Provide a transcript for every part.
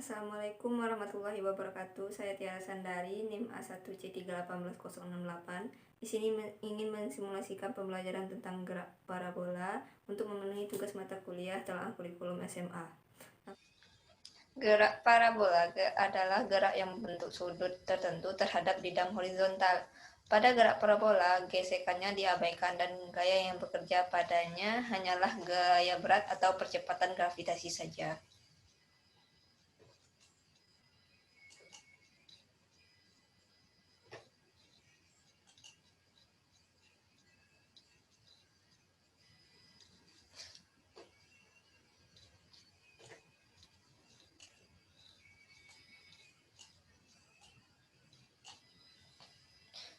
Assalamualaikum warahmatullahi wabarakatuh. Saya Tiara Sandari, NIM A1C3180068. Di sini ingin mensimulasikan pembelajaran tentang gerak parabola untuk memenuhi tugas mata kuliah telah kurikulum SMA. Gerak parabola adalah gerak yang membentuk sudut tertentu terhadap bidang horizontal. Pada gerak parabola, gesekannya diabaikan dan gaya yang bekerja padanya hanyalah gaya berat atau percepatan gravitasi saja.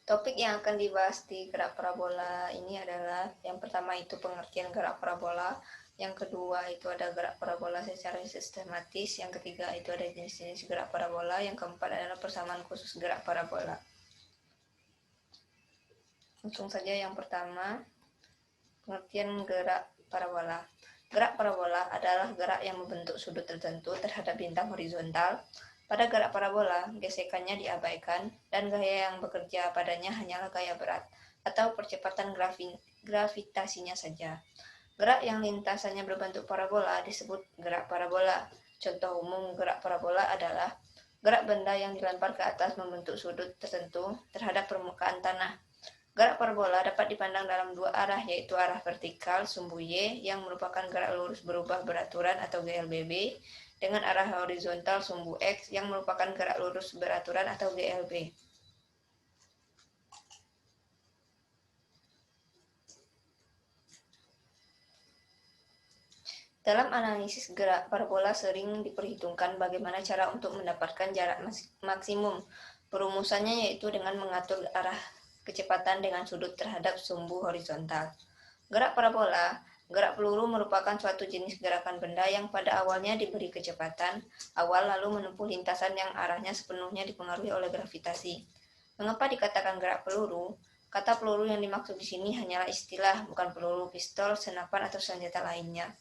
Topik yang akan dibahas di gerak parabola ini adalah yang pertama itu pengertian gerak parabola, yang kedua itu ada gerak parabola secara sistematis, yang ketiga itu ada jenis-jenis gerak parabola, yang keempat adalah persamaan khusus gerak parabola. Langsung saja yang pertama, pengertian gerak parabola. Gerak parabola adalah gerak yang membentuk sudut tertentu terhadap bintang horizontal. Pada gerak parabola, gesekannya diabaikan dan gaya yang bekerja padanya hanyalah gaya berat atau percepatan gravitasinya saja. Gerak yang lintasannya berbentuk parabola disebut gerak parabola. Contoh umum gerak parabola adalah gerak benda yang dilempar ke atas membentuk sudut tertentu terhadap permukaan tanah. Gerak parabola dapat dipandang dalam dua arah, yaitu arah vertikal sumbu Y yang merupakan gerak lurus berubah beraturan atau GLBB, dengan arah horizontal sumbu X yang merupakan gerak lurus beraturan atau GLB. Dalam analisis gerak parabola sering diperhitungkan bagaimana cara untuk mendapatkan jarak maksimum. Perumusannya yaitu dengan mengatur arah kecepatan dengan sudut terhadap sumbu horizontal. Gerak parabola, gerak peluru merupakan suatu jenis gerakan benda yang pada awalnya diberi kecepatan awal lalu menempuh lintasan yang arahnya sepenuhnya dipengaruhi oleh gravitasi. Mengapa dikatakan gerak peluru? Kata peluru yang dimaksud di sini hanyalah istilah, bukan peluru, pistol, senapan, atau senjata lainnya.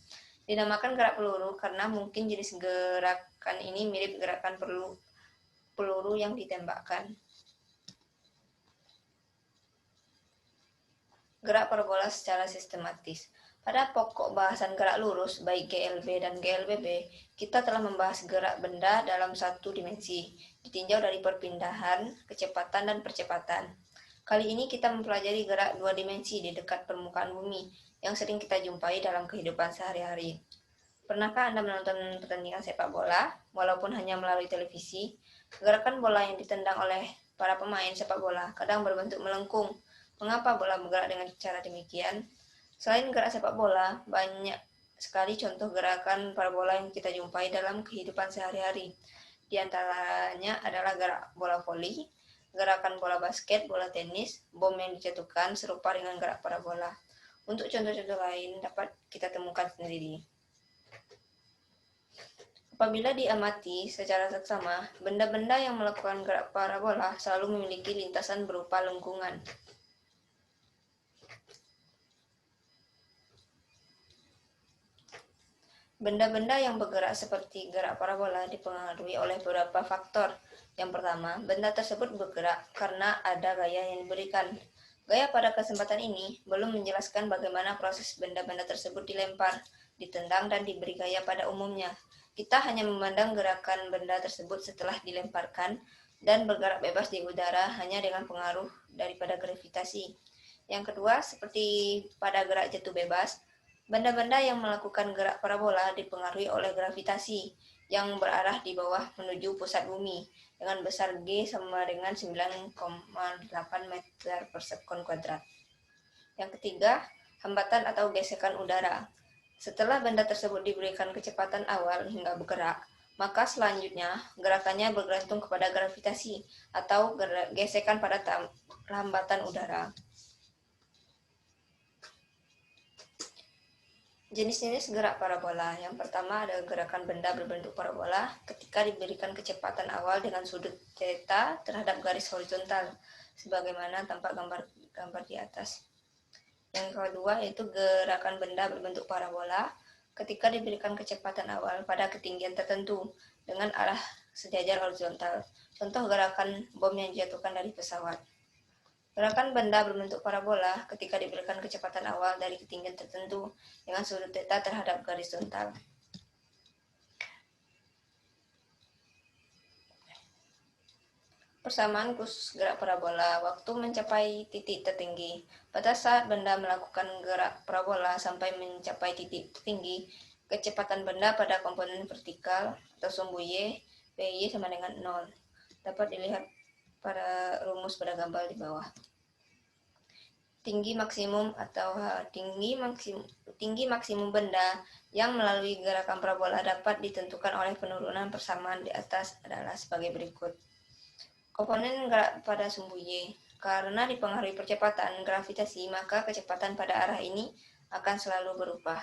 Dinamakan gerak peluru karena mungkin jenis gerakan ini mirip gerakan peluru yang ditembakkan. Gerak parabola secara sistematis. Pada pokok bahasan gerak lurus, baik GLB dan GLBB, kita telah membahas gerak benda dalam satu dimensi, ditinjau dari perpindahan, kecepatan, dan percepatan. Kali ini kita mempelajari gerak dua dimensi di dekat permukaan bumi, yang sering kita jumpai dalam kehidupan sehari-hari. Pernahkah Anda menonton pertandingan sepak bola, walaupun hanya melalui televisi? Gerakan bola yang ditendang oleh para pemain sepak bola kadang berbentuk melengkung. Mengapa bola bergerak dengan cara demikian? Selain gerak sepak bola, banyak sekali contoh gerakan parabola yang kita jumpai dalam kehidupan sehari-hari. Di antaranya adalah gerak bola voli, gerakan bola basket, bola tenis, bom yang dijatuhkan serupa dengan gerak parabola. Untuk contoh-contoh lain dapat kita temukan sendiri. Apabila diamati secara seksama, benda-benda yang melakukan gerak parabola selalu memiliki lintasan berupa lengkungan. Benda-benda yang bergerak seperti gerak parabola dipengaruhi oleh beberapa faktor. Yang pertama, benda tersebut bergerak karena ada gaya yang diberikan. Gaya pada kesempatan ini belum menjelaskan bagaimana proses benda-benda tersebut dilempar, ditendang, dan diberi gaya pada umumnya. Kita hanya memandang gerakan benda tersebut setelah dilemparkan dan bergerak bebas di udara hanya dengan pengaruh daripada gravitasi. Yang kedua, seperti pada gerak jatuh bebas, benda-benda yang melakukan gerak parabola dipengaruhi oleh gravitasi yang berarah di bawah menuju pusat bumi dengan besar G sama dengan 9,8 meter per sekon kuadrat. Yang ketiga, hambatan atau gesekan udara. Setelah benda tersebut diberikan kecepatan awal hingga bergerak, maka selanjutnya gerakannya bergantung kepada gravitasi atau gesekan pada hambatan udara. Jenis-jenis gerak parabola. Yang pertama ada gerakan benda berbentuk parabola ketika diberikan kecepatan awal dengan sudut theta terhadap garis horizontal, sebagaimana tampak gambar di atas. Yang kedua yaitu gerakan benda berbentuk parabola ketika diberikan kecepatan awal pada ketinggian tertentu dengan arah sejajar horizontal. Contoh gerakan bom yang dijatuhkan dari pesawat. Gerakan benda berbentuk parabola ketika diberikan kecepatan awal dari ketinggian tertentu dengan sudut theta terhadap garis horizontal. Persamaan khusus gerak parabola waktu mencapai titik tertinggi. Pada saat benda melakukan gerak parabola sampai mencapai titik tertinggi, kecepatan benda pada komponen vertikal atau sumbu Y, PY sama dengan 0. Dapat dilihat pada rumus pada gambar di bawah. Tinggi maksimum atau tinggi maksimum benda yang melalui gerakan parabola dapat ditentukan oleh penurunan persamaan di atas adalah sebagai berikut. Komponen gerak pada sumbu Y. Karena dipengaruhi percepatan gravitasi, maka kecepatan pada arah ini akan selalu berubah.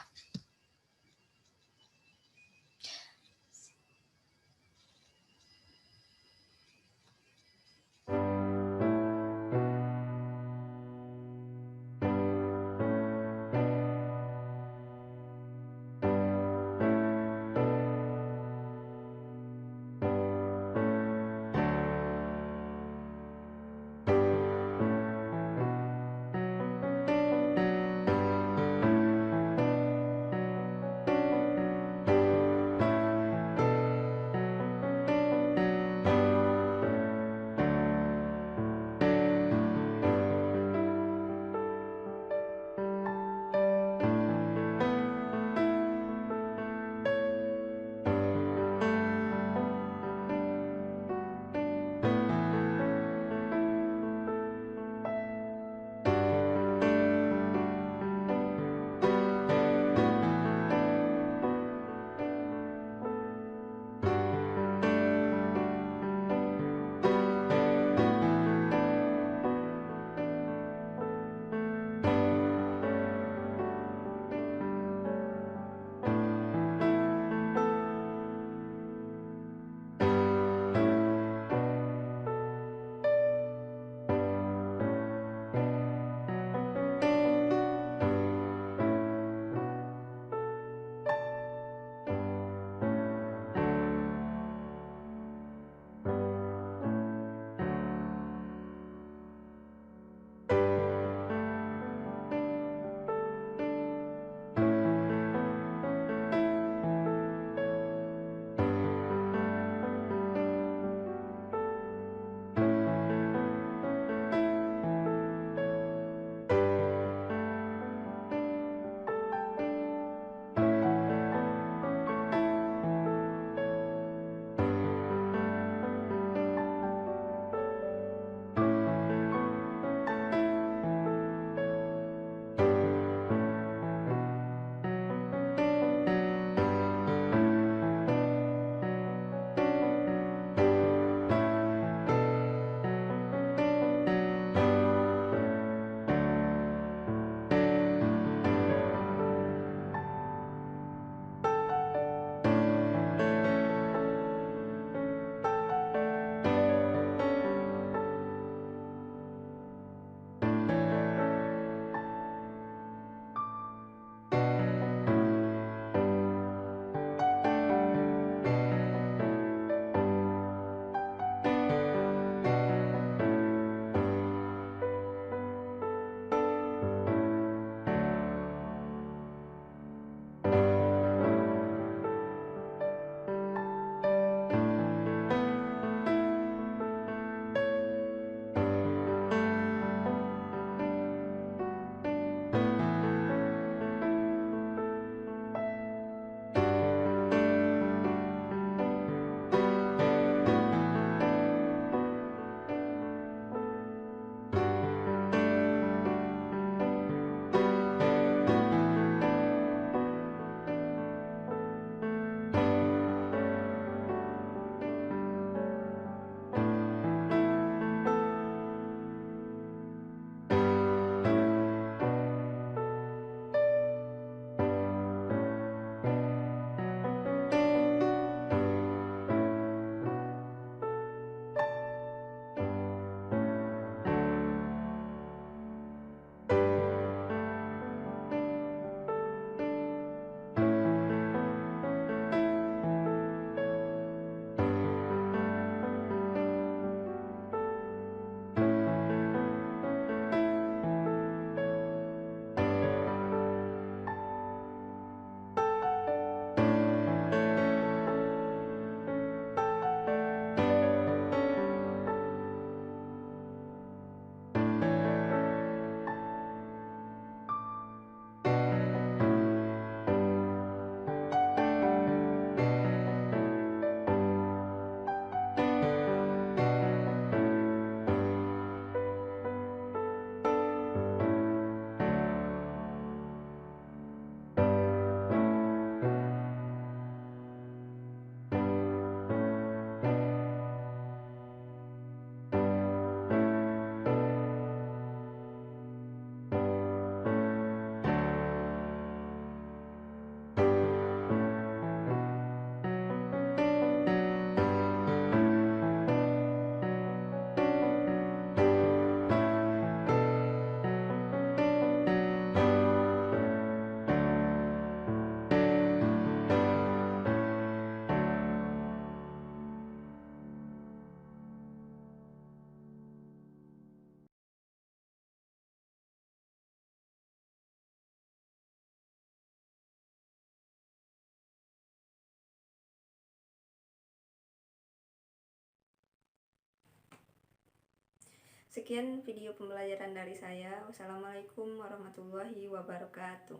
Sekian video pembelajaran dari saya. Wassalamualaikum warahmatullahi wabarakatuh.